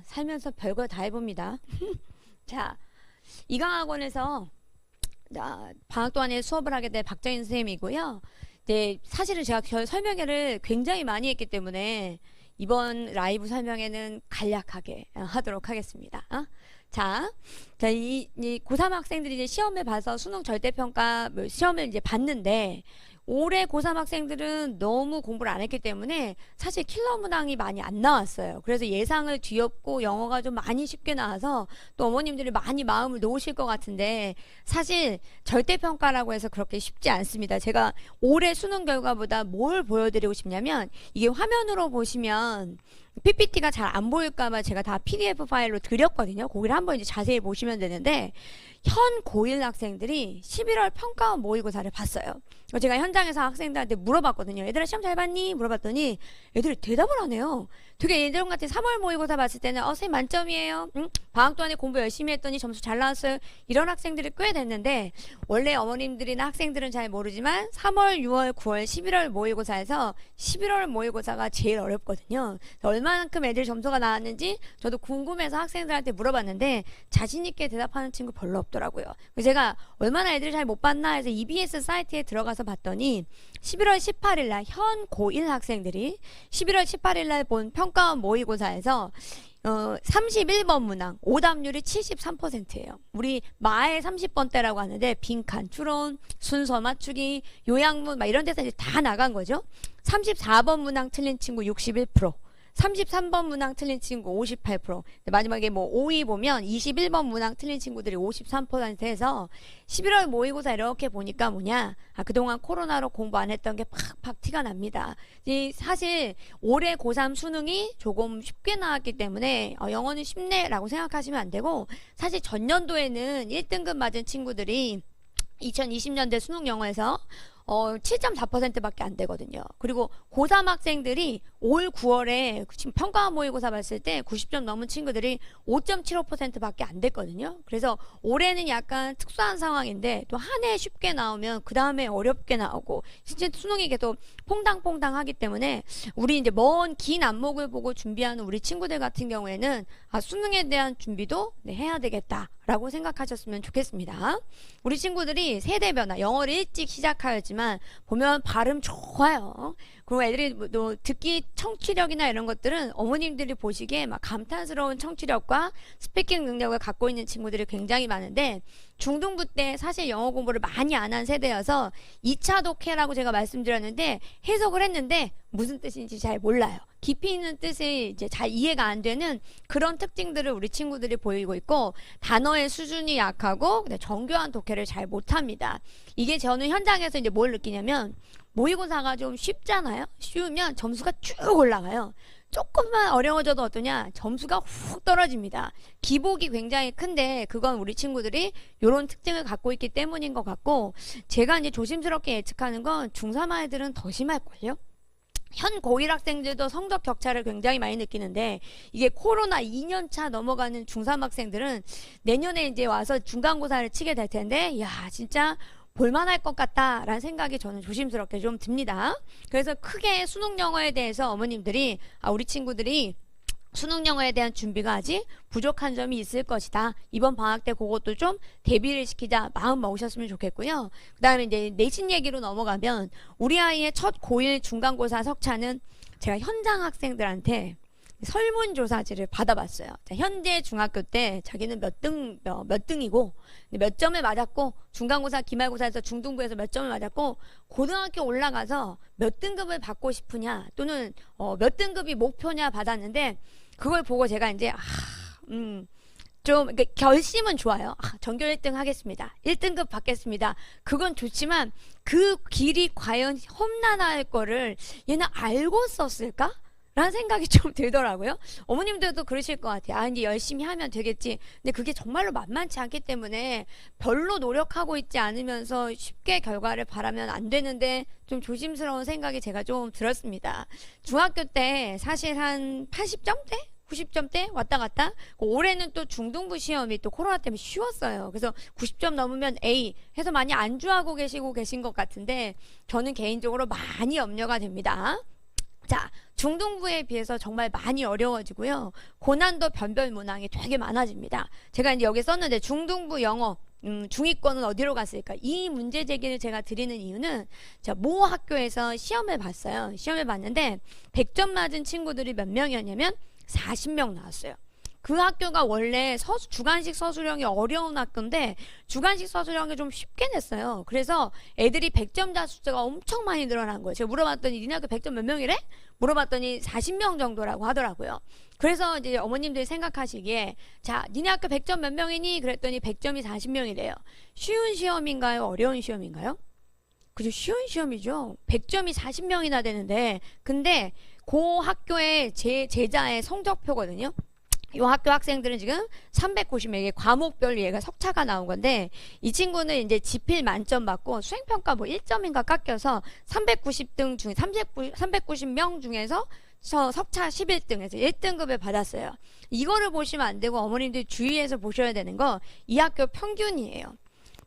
살면서 별걸 다 해봅니다. 자, 이강학원에서 방학 동안에 수업을 하게 된 박정인 선생님이고요. 네, 사실은 제가 설명회를 굉장히 많이 했기 때문에 이번 라이브 설명회는 간략하게 하도록 하겠습니다. 자, 이 고3 학생들이 이제 시험을 봐서 수능 절대평가 시험을 이제 봤는데, 올해 고3 학생들은 너무 공부를 안 했기 때문에 사실 킬러 문항이 많이 안 나왔어요. 그래서 예상을 뒤엎고 영어가 좀 많이 쉽게 나와서 또 어머님들이 많이 마음을 놓으실 것 같은데, 사실 절대평가라고 해서 그렇게 쉽지 않습니다. 제가 올해 수능 결과보다 뭘 보여드리고 싶냐면, 이게 화면으로 보시면 PPT가 잘 안 보일까봐 제가 다 PDF 파일로 드렸거든요. 거기를 한번 이제 자세히 보시면 되는데, 현 고1 학생들이 11월 평가원 모의고사를 봤어요. 제가 현장에서 학생들한테 물어봤거든요. 얘들아 시험 잘 봤니? 물어봤더니 애들이 대답을 안 해요. 되게 예전 같은 3월 모의고사 봤을 때는 선생님 만점이에요. 응? 방학 동안에 공부 열심히 했더니 점수 잘 나왔어요. 이런 학생들이 꽤 됐는데, 원래 어머님들이나 학생들은 잘 모르지만 3월, 6월, 9월, 11월 모의고사에서 11월 모의고사가 제일 어렵거든요. 얼마만큼 애들 점수가 나왔는지 저도 궁금해서 학생들한테 물어봤는데 자신 있게 대답하는 친구 별로 없더라고요. 제가 얼마나 애들이 잘 못 봤나 해서 EBS 사이트에 들어가서 봤더니 11월 18일 날 현 고1 학생들이 11월 18일 날 본 평가원 모의고사에서 31번 문항 오답률이 73%예요. 우리 마의 30번대라고 하는데 빈칸, 추론, 순서 맞추기, 요약문 막 이런 데서 이제 다 나간 거죠. 34번 문항 틀린 친구 61%, 33번 문항 틀린 친구 58%, 마지막에 뭐 5위 보면 21번 문항 틀린 친구들이 53%해서 11월 모의고사 이렇게 보니까 뭐냐, 그동안 코로나로 공부 안 했던 게 팍팍 티가 납니다. 사실 올해 고3 수능이 조금 쉽게 나왔기 때문에 영어는 쉽네라고 생각하시면 안 되고, 사실 전년도에는 1등급 맞은 친구들이 2020년대 수능 영어에서 7.4%밖에 안 되거든요. 그리고 고3 학생들이 올 9월에 지금 평가원 모의고사 봤을 때 90점 넘은 친구들이 5.75%밖에 안 됐거든요. 그래서 올해는 약간 특수한 상황인데, 또 한 해 쉽게 나오면 그 다음에 어렵게 나오고, 진짜 수능이 계속 퐁당퐁당 하기 때문에 우리 이제 먼 긴 안목을 보고 준비하는 우리 친구들 같은 경우에는 수능에 대한 준비도 해야 되겠다라고 생각하셨으면 좋겠습니다. 우리 친구들이 세대 변화, 영어를 일찍 시작하였지만 보면 발음 좋아요. 그리고 애들이 또 듣기 청취력이나 이런 것들은 어머님들이 보시기에 막 감탄스러운 청취력과 스피킹 능력을 갖고 있는 친구들이 굉장히 많은데, 중등부 때 사실 영어 공부를 많이 안 한 세대여서 2차 독해라고 제가 말씀드렸는데 해석을 했는데 무슨 뜻인지 잘 몰라요. 깊이 있는 뜻이 이제 잘 이해가 안 되는 그런 특징들을 우리 친구들이 보이고 있고, 단어의 수준이 약하고 정교한 독해를 잘 못합니다. 이게 저는 현장에서 이제 뭘 느끼냐면, 모의고사가 좀 쉽잖아요. 쉬우면 점수가 쭉 올라가요. 조금만 어려워져도 어떠냐, 점수가 훅 떨어집니다. 기복이 굉장히 큰데 그건 우리 친구들이 이런 특징을 갖고 있기 때문인 것 같고, 제가 이제 조심스럽게 예측하는 건 중3 아이들은 더 심할걸요. 현 고1 학생들도 성적 격차를 굉장히 많이 느끼는데, 이게 코로나 2년차 넘어가는 중3 학생들은 내년에 이제 와서 중간고사를 치게 될 텐데, 야 진짜 볼만할 것 같다라는 생각이 저는 조심스럽게 좀 듭니다. 그래서 크게 수능 영어에 대해서 어머님들이 우리 친구들이 수능 영어에 대한 준비가 아직 부족한 점이 있을 것이다, 이번 방학 때 그것도 좀 대비를 시키자 마음 먹으셨으면 좋겠고요. 그 다음에 이제 내신 얘기로 넘어가면, 우리 아이의 첫 고1 중간고사 석차는 제가 현장 학생들한테 설문조사지를 받아봤어요. 현재 중학교 때 자기는 몇 등이고 몇 점을 맞았고, 중간고사 기말고사에서 중등부에서 몇 점을 맞았고, 고등학교 올라가서 몇 등급을 받고 싶으냐 또는 몇 등급이 목표냐 받았는데, 그걸 보고 제가 이제 좀 결심은 좋아요. 전교 1등 하겠습니다, 1등급 받겠습니다, 그건 좋지만 그 길이 과연 험난할 거를 얘는 알고 썼을까? 라는 생각이 좀 들더라고요. 어머님들도 그러실 것 같아요. 이제 열심히 하면 되겠지. 근데 그게 정말로 만만치 않기 때문에 별로 노력하고 있지 않으면서 쉽게 결과를 바라면 안 되는데, 좀 조심스러운 생각이 제가 좀 들었습니다. 중학교 때 사실 한 80점대? 90점대 왔다 갔다. 올해는 또 중등부 시험이 또 코로나 때문에 쉬웠어요. 그래서 90점 넘으면 A 해서 많이 안주하고 계신 것 같은데, 저는 개인적으로 많이 염려가 됩니다. 자, 중등부에 비해서 정말 많이 어려워지고요. 고난도 변별 문항이 되게 많아집니다. 제가 이제 여기 썼는데 중등부 영어 중위권은 어디로 갔을까? 이 문제 제기를 제가 드리는 이유는 자, 모 학교에서 시험을 봤어요. 시험을 봤는데 100점 맞은 친구들이 몇 명이었냐면 40명 나왔어요. 그 학교가 원래 주관식 서술형이 어려운 학교인데 주관식 서술형이 좀 쉽게 냈어요. 그래서 애들이 100점자 숫자가 엄청 많이 늘어난 거예요. 제가 물어봤더니 니네 학교 100점 몇 명이래? 물어봤더니 40명 정도라고 하더라고요. 그래서 이제 어머님들이 생각하시기에 자, 니네 학교 100점 몇 명이니? 그랬더니 100점이 40명이래요. 쉬운 시험인가요? 어려운 시험인가요? 그죠? 쉬운 시험이죠. 100점이 40명이나 되는데 근데 그 학교의 제자의 성적표거든요. 이 학교 학생들은 지금 390명의 과목별 얘가 석차가 나온 건데 이 친구는 이제 지필 만점 받고 수행평가 뭐 1점인가 깎여서 390등 중에 390명 중에서 석차 11등에서 1등급을 받았어요. 이거를 보시면 안 되고 어머님들 주의해서 보셔야 되는 거 이 학교 평균이에요.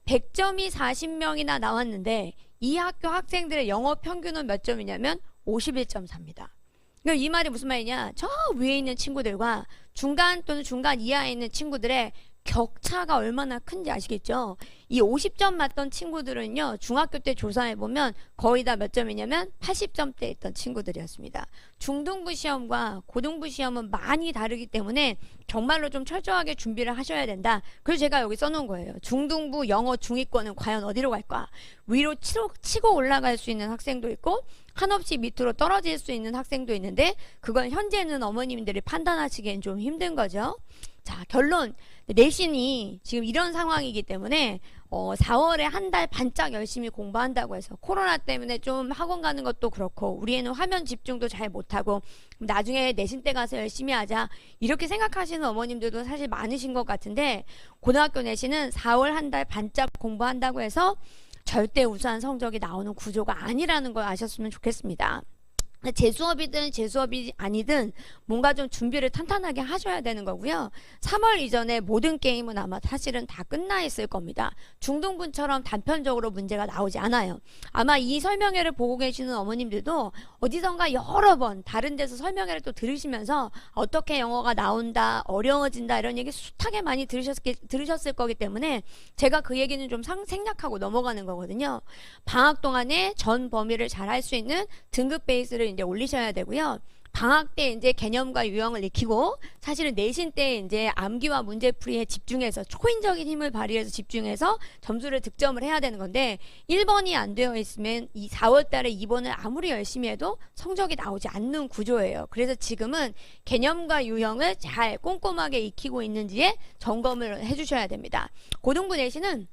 100점이 40명이나 나왔는데 이 학교 학생들의 영어 평균은 몇 점이냐면 51.4입니다. 그러니까 이 말이 무슨 말이냐? 저 위에 있는 친구들과 중간 또는 중간 이하에 있는 친구들의 격차가 얼마나 큰지 아시겠죠? 이 50점 맞던 친구들은요, 중학교 때 조사해보면 거의 다 몇 점이냐면 80점대 있던 친구들이었습니다. 중등부 시험과 고등부 시험은 많이 다르기 때문에 정말로 좀 철저하게 준비를 하셔야 된다. 그래서 제가 여기 써놓은 거예요. 중등부 영어 중위권은 과연 어디로 갈까? 위로 치고 올라갈 수 있는 학생도 있고 한없이 밑으로 떨어질 수 있는 학생도 있는데 그건 현재는 어머님들이 판단하시기엔 좀 힘든 거죠. 자, 결론. 내신이 지금 이런 상황이기 때문에 4월에 한 달 반짝 열심히 공부한다고 해서 코로나 때문에 좀 학원 가는 것도 그렇고 우리 애는 화면 집중도 잘 못하고 나중에 내신 때 가서 열심히 하자 이렇게 생각하시는 어머님들도 사실 많으신 것 같은데 고등학교 내신은 4월 한 달 반짝 공부한다고 해서 절대 우수한 성적이 나오는 구조가 아니라는 걸 아셨으면 좋겠습니다. 재수업이든 재수업이 아니든 뭔가 좀 준비를 탄탄하게 하셔야 되는 거고요. 3월 이전에 모든 게임은 아마 사실은 다 끝나 있을 겁니다. 중등부처럼 단편적으로 문제가 나오지 않아요. 아마 이 설명회를 보고 계시는 어머님들도 어디선가 여러 번 다른 데서 설명회를 또 들으시면서 어떻게 영어가 나온다, 어려워진다 이런 얘기 숱하게 많이 들으셨을 거기 때문에 제가 그 얘기는 좀 생략하고 넘어가는 거거든요. 방학 동안에 전 범위를 잘 할 수 있는 등급 베이스를 이제 올리셔야 되고요. 방학 때 이제 개념과 유형을 익히고 사실은 내신 때 이제 암기와 문제풀이에 집중해서 초인적인 힘을 발휘해서 집중해서 점수를 득점을 해야 되는 건데 1번이 안 되어 있으면 이 4월 달에 2번을 아무리 열심히 해도 성적이 나오지 않는 구조예요. 그래서 지금은 개념과 유형을 잘 꼼꼼하게 익히고 있는지에 점검을 해주셔야 됩니다. 고등부 내신은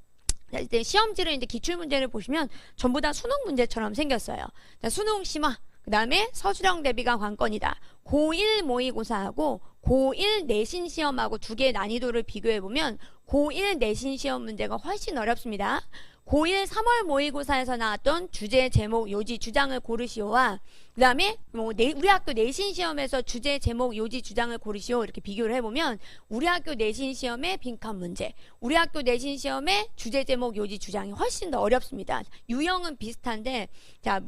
이제 시험지를 이제 기출문제를 보시면 전부 다 수능 문제처럼 생겼어요. 수능 심화 그 다음에 서술형 대비가 관건이다. 고1 모의고사하고 고1 내신 시험하고 두 개의 난이도를 비교해보면 고1 내신 시험 문제가 훨씬 어렵습니다. 고1 3월 모의고사에서 나왔던 주제, 제목, 요지, 주장을 고르시오와 그 다음에 우리 학교 내신 시험에서 주제, 제목, 요지, 주장을 고르시오 이렇게 비교를 해보면 우리 학교 내신 시험의 빈칸 문제, 우리 학교 내신 시험의 주제, 제목, 요지, 주장이 훨씬 더 어렵습니다. 유형은 비슷한데 자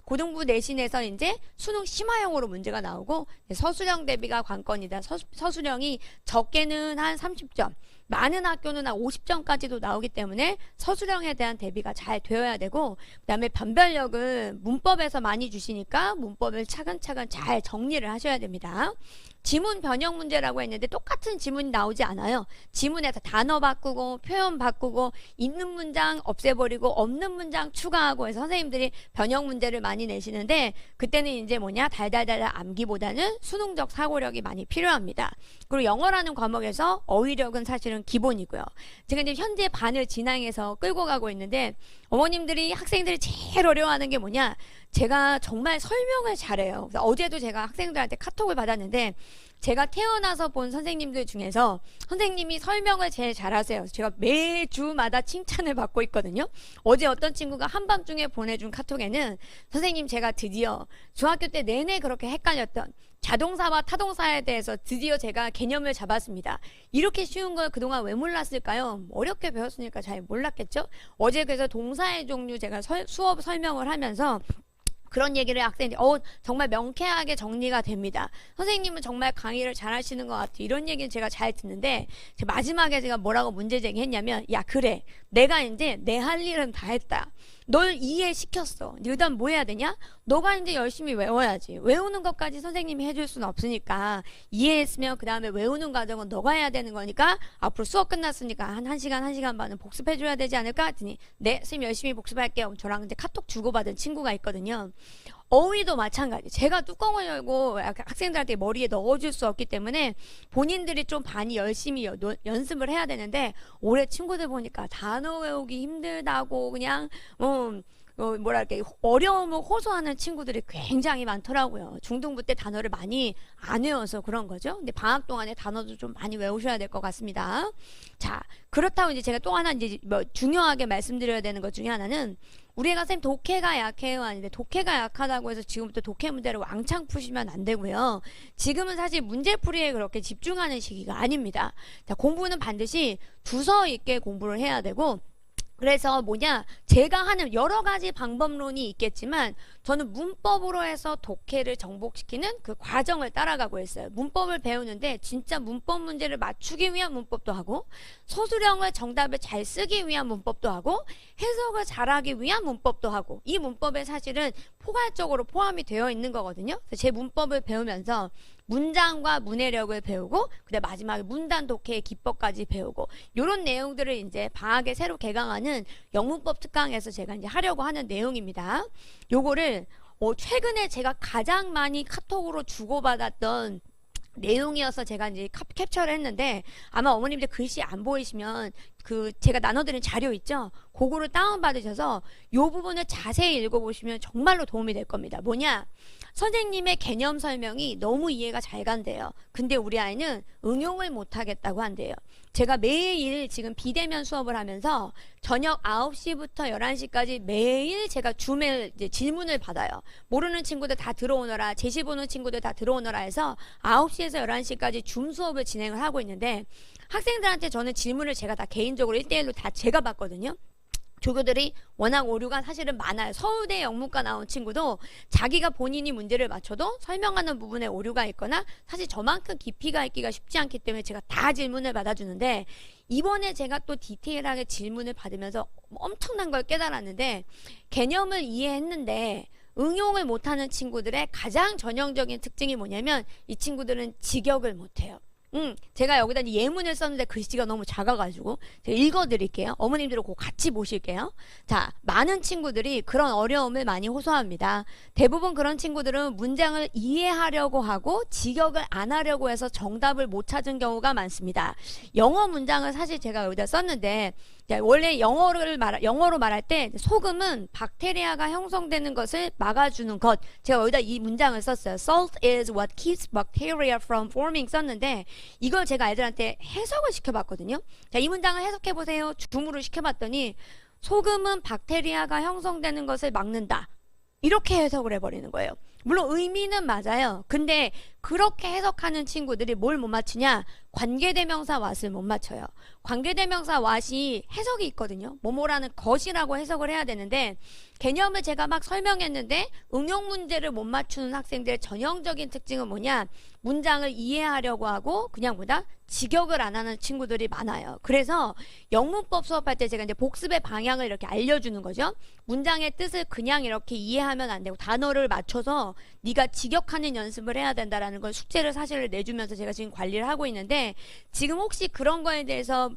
고등부 내신에서 이제 수능 심화형으로 문제가 나오고 서술형 대비가 관건이다. 서술형이 적게는 한 30점, 많은 학교는 한 50점까지도 나오기 때문에 서술형에 대한 대비가 잘 되어야 되고 그 다음에 변별력은 문법에서 많이 주시니까 문법을 차근차근 잘 정리를 하셔야 됩니다. 지문 변형 문제라고 했는데 똑같은 지문이 나오지 않아요. 지문에서 단어 바꾸고 표현 바꾸고 있는 문장 없애버리고 없는 문장 추가하고 해서 선생님들이 변형 문제를 많이 내시는데 그때는 이제 달달달 암기보다는 수능적 사고력이 많이 필요합니다. 그리고 영어라는 과목에서 어휘력은 사실은 기본이고요. 제가 이제 현재 반을 진행해서 끌고 가고 있는데 어머님들이 학생들이 제일 어려워하는 게 뭐냐? 제가 정말 설명을 잘해요. 그래서 어제도 제가 학생들한테 카톡을 받았는데 제가 태어나서 본 선생님들 중에서 선생님이 설명을 제일 잘하세요. 제가 매주마다 칭찬을 받고 있거든요. 어제 어떤 친구가 한밤중에 보내준 카톡에는 선생님 제가 드디어 중학교 때 내내 그렇게 헷갈렸던 자동사와 타동사에 대해서 드디어 제가 개념을 잡았습니다. 이렇게 쉬운 걸 그동안 왜 몰랐을까요? 어렵게 배웠으니까 잘 몰랐겠죠? 어제 그래서 동사의 종류 제가 수업 설명을 하면서 그런 얘기를 학생들이 정말 명쾌하게 정리가 됩니다. 선생님은 정말 강의를 잘 하시는 것 같아요. 이런 얘기는 제가 잘 듣는데 마지막에 제가 뭐라고 문제 제기했냐면, 야 그래, 내가 이제 내 할 일은 다 했다. 널 이해시켰어. 그다음 뭐 해야 되냐? 너가 이제 열심히 외워야지. 외우는 것까지 선생님이 해줄 수는 없으니까 이해했으면 그 다음에 외우는 과정은 너가 해야 되는 거니까 앞으로 수업 끝났으니까 한 1시간, 1시간 반은 복습해줘야 되지 않을까? 했더니 네, 선생님 열심히 복습할게요. 저랑 이제 카톡 주고받은 친구가 있거든요. 어휘도 마찬가지. 제가 뚜껑을 열고 학생들한테 머리에 넣어줄 수 없기 때문에 본인들이 좀 많이 열심히 연습을 해야 되는데, 올해 친구들 보니까 단어 외우기 힘들다고 그냥 뭐랄까 어려움을 호소하는 친구들이 굉장히 많더라고요. 중등부 때 단어를 많이 안 외워서 그런 거죠. 근데 방학 동안에 단어도 좀 많이 외우셔야 될 것 같습니다. 자, 그렇다고 이제 제가 또 하나 이제 중요하게 말씀드려야 되는 것 중에 하나는, 우리 애가 선생님 독해가 약해요 아닌데, 독해가 약하다고 해서 지금부터 독해 문제를 왕창 푸시면 안 되고요. 지금은 사실 문제풀이에 그렇게 집중하는 시기가 아닙니다. 자, 공부는 반드시 두서 있게 공부를 해야 되고, 그래서 제가 하는 여러 가지 방법론이 있겠지만 저는 문법으로 해서 독해를 정복시키는 그 과정을 따라가고 있어요. 문법을 배우는데 진짜 문법 문제를 맞추기 위한 문법도 하고, 서술형을 정답을 잘 쓰기 위한 문법도 하고, 해석을 잘하기 위한 문법도 하고, 이 문법에 사실은 포괄적으로 포함이 되어 있는 거거든요. 그래서 제 문법을 배우면서 문장과 문해력을 배우고, 그다음 마지막에 문단 독해의 기법까지 배우고, 이런 내용들을 이제 방학에 새로 개강하는 영문법 특강에서 제가 이제 하려고 하는 내용입니다. 요거를 최근에 제가 가장 많이 카톡으로 주고받았던 내용이어서 제가 이제 캡처를 했는데, 아마 어머님들 글씨 안 보이시면 제가 나눠드린 자료 있죠? 그거를 다운받으셔서 요 부분을 자세히 읽어보시면 정말로 도움이 될 겁니다. 선생님의 개념 설명이 너무 이해가 잘 간대요. 근데 우리 아이는 응용을 못하겠다고 한대요. 제가 매일 지금 비대면 수업을 하면서 저녁 9시부터 11시까지 매일 제가 줌에 이제 질문을 받아요. 모르는 친구들 다 들어오너라, 제시 보는 친구들 다 들어오너라 해서 9시에서 11시까지 줌 수업을 진행을 하고 있는데, 학생들한테 저는 질문을 제가 다 개인적으로 1대1로 다 제가 받거든요. 조교들이 워낙 오류가 사실은 많아요. 서울대 영문과 나온 친구도 자기가 본인이 문제를 맞춰도 설명하는 부분에 오류가 있거나, 사실 저만큼 깊이가 있기가 쉽지 않기 때문에 제가 다 질문을 받아주는데, 이번에 제가 또 디테일하게 질문을 받으면서 엄청난 걸 깨달았는데, 개념을 이해했는데 응용을 못하는 친구들의 가장 전형적인 특징이 뭐냐면, 이 친구들은 직역을 못해요. 제가 여기다 예문을 썼는데 글씨가 너무 작아가지고 제가 읽어드릴게요. 어머님들은 그거 같이 보실게요. 자, 많은 친구들이 그런 어려움을 많이 호소합니다. 대부분 그런 친구들은 문장을 이해하려고 하고 직역을 안 하려고 해서 정답을 못 찾은 경우가 많습니다. 영어 문장을 사실 제가 여기다 썼는데, 원래 영어로 말할 때 소금은 박테리아가 형성되는 것을 막아주는 것, 제가 여기다 이 문장을 썼어요. Salt is what keeps bacteria from forming 썼는데, 이걸 제가 애들한테 해석을 시켜봤거든요. 자, 이 문장을 해석해보세요. 줌으로 시켜봤더니 소금은 박테리아가 형성되는 것을 막는다, 이렇게 해석을 해버리는 거예요. 물론 의미는 맞아요. 근데 그렇게 해석하는 친구들이 뭘 못 맞추냐? 관계대명사 what을 못 맞춰요. 관계대명사 what이 해석이 있거든요. 뭐뭐라는 것이라고 해석을 해야 되는데, 개념을 제가 막 설명했는데 응용 문제를 못 맞추는 학생들의 전형적인 특징은 뭐냐? 문장을 이해하려고 하고 그냥 직역을 안 하는 친구들이 많아요. 그래서 영문법 수업할 때 제가 이제 복습의 방향을 이렇게 알려주는 거죠. 문장의 뜻을 그냥 이렇게 이해하면 안 되고 단어를 맞춰서 네가 직역하는 연습을 해야 된다라는 걸 숙제를 사실 내주면서 제가 지금 관리를 하고 있는데, 지금 혹시 그런 거에 대해서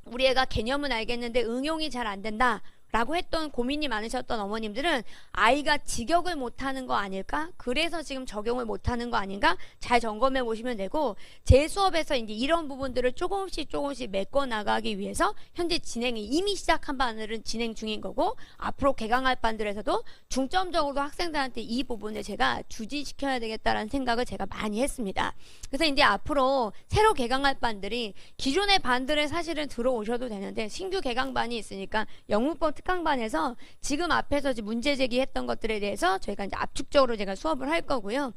우리 애가 개념은 알겠는데 응용이 잘 안 된다 라고 했던 고민이 많으셨던 어머님들은 아이가 직역을 못하는 거 아닐까? 그래서 지금 적용을 못하는 거 아닌가? 잘 점검해 보시면 되고, 제 수업에서 이제 이런 부분들을 조금씩 메꿔 나가기 위해서 현재 이미 시작한 반들은 진행 중인 거고, 앞으로 개강할 반들에서도 중점적으로 학생들한테 이 부분을 제가 주지시켜야 되겠다라는 생각을 제가 많이 했습니다. 그래서 이제 앞으로 새로 개강할 반들이 기존의 반들에 사실은 들어오셔도 되는데, 신규 개강반이 있으니까 영문법 특강반에서 지금 앞에서 문제 제기했던 것들에 대해서 저희가 이제 압축적으로 제가 수업을 할 거고요.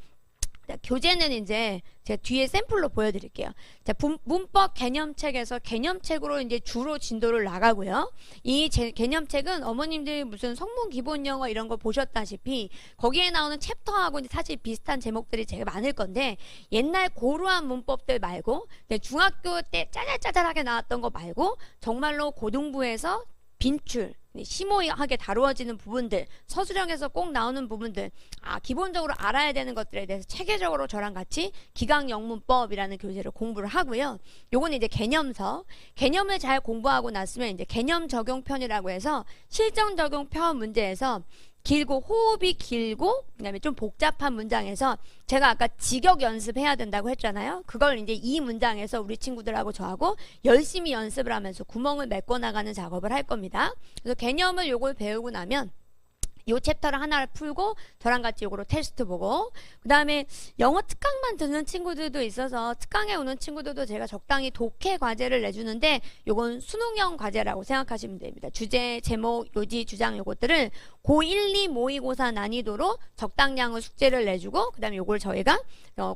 자, 교재는 이제 제가 뒤에 샘플로 보여드릴게요. 자, 문법 개념책에서 개념책으로 이제 주로 진도를 나가고요. 이 개념책은 어머님들 무슨 성문 기본 영어 이런 거 보셨다시피 거기에 나오는 챕터하고 이제 사실 비슷한 제목들이 되게 많을 건데 옛날 고루한 문법들 말고 중학교 때 짜잘짜잘하게 나왔던 거 말고 정말로 고등부에서 빈출 심오하게 다루어지는 부분들, 서술형에서 꼭 나오는 부분들, 기본적으로 알아야 되는 것들에 대해서 체계적으로 저랑 같이 기강영문법이라는 교재를 공부를 하고요. 요거는 이제 개념서, 개념을 잘 공부하고 났으면 이제 개념 적용편이라고 해서 실전 적용편 문제에서 길고 호흡이 길고 그다음에 좀 복잡한 문장에서 제가 아까 직역 연습해야 된다고 했잖아요. 그걸 이제 이 문장에서 우리 친구들하고 저하고 열심히 연습을 하면서 구멍을 메꿔 나가는 작업을 할 겁니다. 그래서 개념을 요걸 배우고 나면 요 챕터를 하나를 풀고 저랑 같이 요거로 테스트 보고 그 다음에 영어 특강만 듣는 친구들도 있어서 특강에 오는 친구들도 제가 적당히 독해 과제를 내주는데 요건 수능형 과제라고 생각하시면 됩니다. 주제, 제목, 요지, 주장 요것들을 고1, 2 모의고사 난이도로 적당량의 숙제를 내주고 그 다음에 요걸 저희가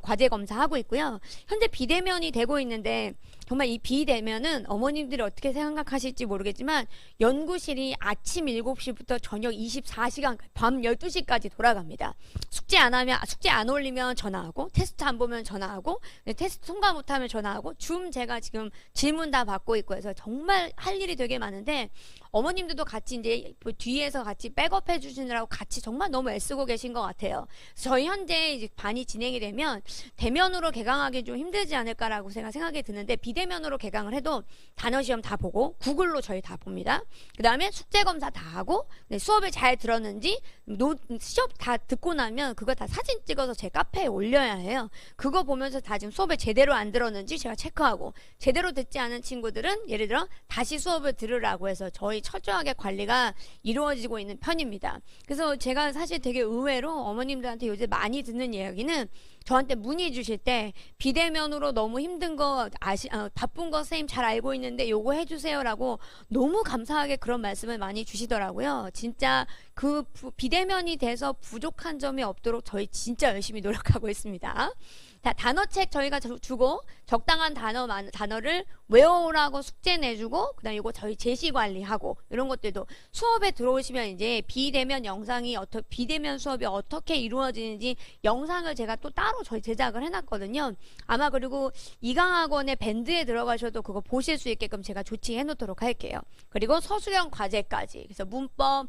과제 검사하고 있고요. 현재 비대면이 되고 있는데 정말 이 비대면은 어머님들이 어떻게 생각하실지 모르겠지만 연구실이 아침 7시부터 저녁 24시간 밤 12시까지 돌아갑니다. 숙제 안 하면 숙제 안 올리면 전화하고 테스트 안 보면 전화하고 테스트 통과 못하면 전화하고 제가 지금 질문 다 받고 있고 해서 정말 할 일이 되게 많은데 어머님들도 같이 이제 뒤에서 같이 백업해 주시느라고 같이 정말 너무 애쓰고 계신 것 같아요. 저희 현재 이제 반이 진행이 되면 대면으로 개강하기 좀 힘들지 않을까라고 제가 생각이 드는데 비대면으로 개강을 해도 단어 시험 다 보고 구글로 저희 다 봅니다. 그 다음에 숙제 검사 다 하고 수업을 잘 들었는지 시험 다 듣고 나면 그거 다 사진 찍어서 제 카페에 올려야 해요. 그거 보면서 다 지금 수업을 제대로 안 들었는지 제가 체크하고 제대로 듣지 않은 친구들은 예를 들어 다시 수업을 들으라고 해서 저희 철저하게 관리가 이루어지고 있는 편입니다. 그래서 제가 사실 되게 의외로 어머님들한테 요새 많이 듣는 이야기는 저한테 문의 주실 때 비대면으로 너무 힘든 거 바쁜 거 선생님 잘 알고 있는데 요거 해주세요라고 너무 감사하게 그런 말씀을 많이 주시더라고요. 진짜 그 비대면이 돼서 부족한 점이 없도록 저희 진짜 열심히 노력하고 있습니다. 자, 단어책 저희가 주고 적당한 단어를 외워오라고 숙제 내주고 그다음에 이거 저희 제시 관리하고 이런 것들도 수업에 들어오시면 이제 비대면 비대면 수업이 어떻게 이루어지는지 영상을 제가 또 따로 저희 제작을 해놨거든요. 아마 그리고 이강학원의 밴드에 들어가셔도 그거 보실 수 있게끔 제가 조치해 놓도록 할게요. 그리고 서술형 과제까지 그래서 문법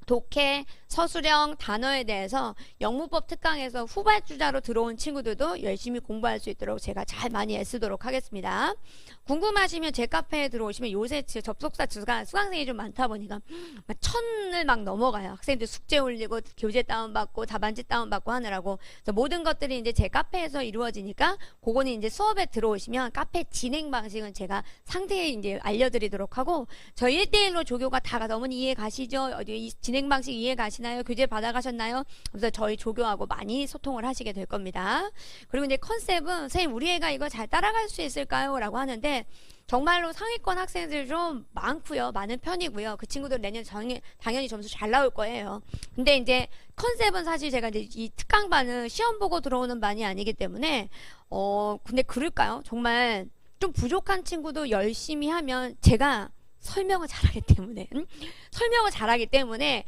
독해, 서술형, 단어에 대해서 영문법 특강에서 후발주자로 들어온 친구들도 열심히 공부할 수 있도록 제가 잘 많이 애쓰도록 하겠습니다. 궁금하시면 제 카페에 들어오시면 요새 접속자 수가 수강생이 좀 많다 보니까 1000을 막 넘어가요. 학생들 숙제 올리고 교재 다운받고 답안지 다운받고 하느라고. 그래서 모든 것들이 이제 제 카페에서 이루어지니까 그거는 이제 수업에 들어오시면 카페 진행 방식은 제가 상세히 이제 알려드리도록 하고 저희 1대1로 조교가 다 어머니 이해 가시죠? 어디 진행 방식 이해 가시나요? 교재 받아가셨나요? 그래서 저희 조교하고 많이 소통을 하시게 될 겁니다. 그리고 이제 컨셉은 선생님 우리 애가 이거 잘 따라갈 수 있을까요? 라고 하는데 정말로 상위권 학생들 좀 많고요. 많은 편이고요. 그 친구들 내년 당연히 점수 잘 나올 거예요. 근데 이제 컨셉은 사실 제가 이제 이 특강반은 시험 보고 들어오는 반이 아니기 때문에 근데 그럴까요? 정말 좀 부족한 친구도 열심히 하면 제가 설명을 잘하기 때문에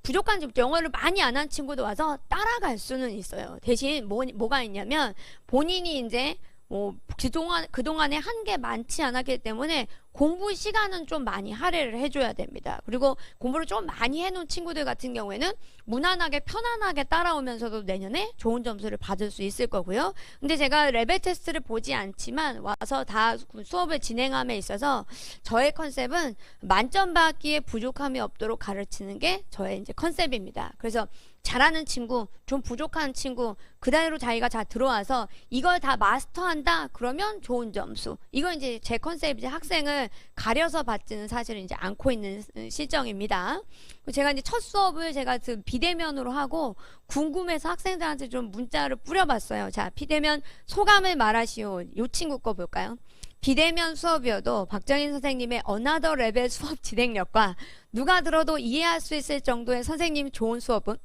부족한 영어를 많이 안 한 친구도 와서 따라갈 수는 있어요. 대신 뭐가 있냐면 본인이 이제 그동안에 한 게 많지 않았기 때문에 공부 시간은 좀 많이 할애를 해줘야 됩니다. 그리고 공부를 좀 많이 해놓은 친구들 같은 경우에는 무난하게 편안하게 따라오면서도 내년에 좋은 점수를 받을 수 있을 거고요. 근데 제가 레벨 테스트를 보지 않지만 와서 다 수업을 진행함에 있어서 저의 컨셉은 만점 받기에 부족함이 없도록 가르치는 게 저의 이제 컨셉입니다. 그래서 잘하는 친구, 좀 부족한 친구 그대로 자기가 다 들어와서 이걸 다 마스터한다 그러면 좋은 점수. 이건 이제 제 컨셉이지 학생을 가려서 받지는 사실은 이제 않고 있는 실정입니다. 제가 이제 첫 수업을 제가 비대면으로 하고 궁금해서 학생들한테 좀 문자를 뿌려봤어요. 자, 비대면 소감을 말하시오. 요 친구 거 볼까요? 비대면 수업이어도 박정인 선생님의 어나더 레벨 수업 진행력과 누가 들어도 이해할 수 있을 정도의 선생님 좋은 수업과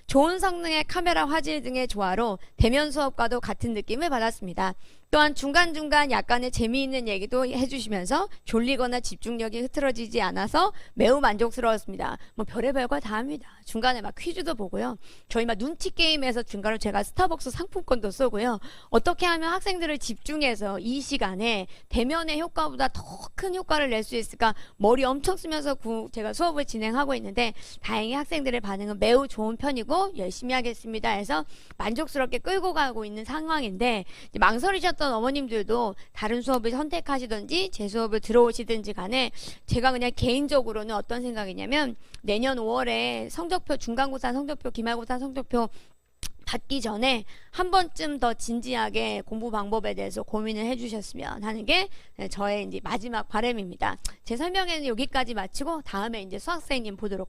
좋은 성능의 카메라 화질 등의 조화로 대면 수업과도 같은 느낌을 받았습니다. 또한 중간중간 약간의 재미있는 얘기도 해주시면서 졸리거나 집중력이 흐트러지지 않아서 매우 만족스러웠습니다. 뭐 별의별 걸 다 합니다. 중간에 막 퀴즈도 보고요. 저희 막 눈치 게임에서 중간으로 제가 스타벅스 상품권도 쏘고요. 어떻게 하면 학생들을 집중해서 이 시간에 대면의 효과보다 더 큰 효과를 낼 수 있을까 머리 엄청 쓰면서 제가 수업을 진행하고 있는데 다행히 학생들의 반응은 매우 좋은 편이고 열심히 하겠습니다 해서 만족스럽게 끌고 가고 있는 상황인데, 망설이셨던 어머님들도 다른 수업을 선택하시든지 제 수업을 들어오시든지 간에 제가 그냥 개인적으로는 어떤 생각이냐면, 내년 5월에 성적표, 중간고사 성적표, 기말고사 성적표 받기 전에 한 번쯤 더 진지하게 공부 방법에 대해서 고민을 해주셨으면 하는 게 저의 이제 마지막 바람입니다. 제 설명회는 여기까지 마치고 다음에 이제 수학생님 보도록 할게요.